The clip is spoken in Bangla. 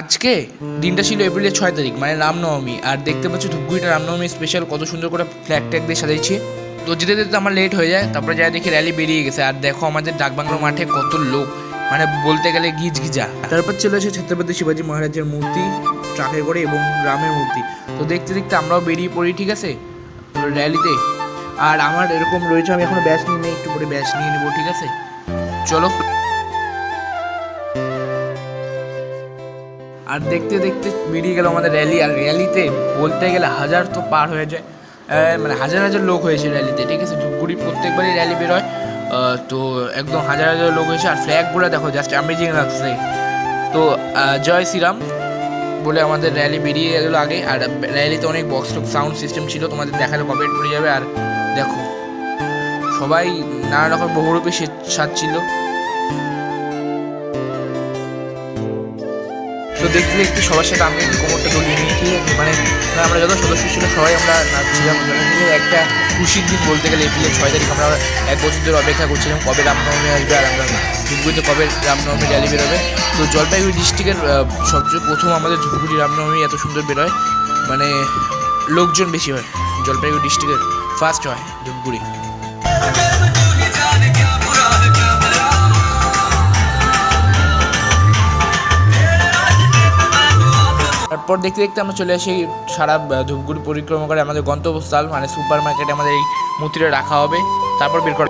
আজকে দিনটা ছিল এপ্রিলের 6 তারিখ, মানে রামনবমী। আর দেখতে পাচ্ছ ধূপগুড়িটা রামনবমী স্পেশাল কত সুন্দর করে ফ্ল্যাগ ট্যাগ দিয়ে সাজাইছে। তো যেতে যেতে আমার লেট হয়ে যায়, তারপরে যাই দেখি র্যালি বেরিয়ে গেছে। আর দেখো আমাদের ডাকবাংলো মাঠে কত লোক, মানে বলতে গেলে গিজগিজা। তারপর চলে এসে ছত্রপতি শিবাজি মহারাজের মূর্তি ট্রাকে করে এবং রামের মূর্তি। তো দেখতে দেখতে আমরাও বেরিয়ে পড়ি, ঠিক আছে, র্যালিতে। আর আমার এরকম রয়েছে, আমি এখনো ব্যাচ নিয়ে নেই, একটু পরে ব্যাচ নিয়ে নেবো, ঠিক আছে, চলো। আর দেখতে দেখতে বেরিয়ে গেল আমাদের র্যালি। আর র্যালিতে বলতে গেলে হাজার তো পার হয়ে যায়, মানে হাজার হাজার লোক হয়েছে র্যালিতে, ঠিক আছে। ধূপগুড়ি প্রত্যেকবারই র্যালি বেরোয়, তো একদম হাজার হাজার লোক হয়েছে। আর ফ্ল্যাগগুলো দেখো, জাস্ট অ্যামেজিং লাগছে। তো জয় শ্রীরাম বলে আমাদের র্যালি বেরিয়ে গেল আগে। আর র্যালিতে অনেক বক্স টক সাউন্ড সিস্টেম ছিল, তোমাদের দেখালে কপিরাইট পড়ে যাবে। আর দেখো সবাই নানা রকম বহুরূপী সাজছিল। তো দেখতে দেখতে সবার সাথে আমি একটু কোমরটা দলিয়ে নিই, ঠিক আছে। মানে আমরা যত সদস্য ছিল সবাই আমরা নাচছিলাম। একটা খুশির দিন বলতে গেলে এপ্রিলের 6 তারিখ। আমরা 1 বছর ধরে অপেক্ষা করছিলাম কবে রামনবমী আসবে আর আমরা ধূপগুড়িতে কবে রামনবমী র্যালি বেরোবে। তো জলপাইগুড়ি ডিস্ট্রিক্টের সবচেয়ে প্রথম আমাদের ধূপগুড়ি রামনবমী এত সুন্দর বেরোয়, মানে লোকজন বেশি হয়। জলপাইগুড়ি ডিস্ট্রিক্টের ফার্স্ট হয় ধূপগুড়ি। তারপর দেখতে দেখতে আমরা চলে আসি সারা ধূপগুড়ি পরিক্রমা করে আমাদের গন্তব্যস্থল, মানে সুপার মার্কেটে আমাদের এই মূর্তিটা রাখা হবে, তারপর বের করা।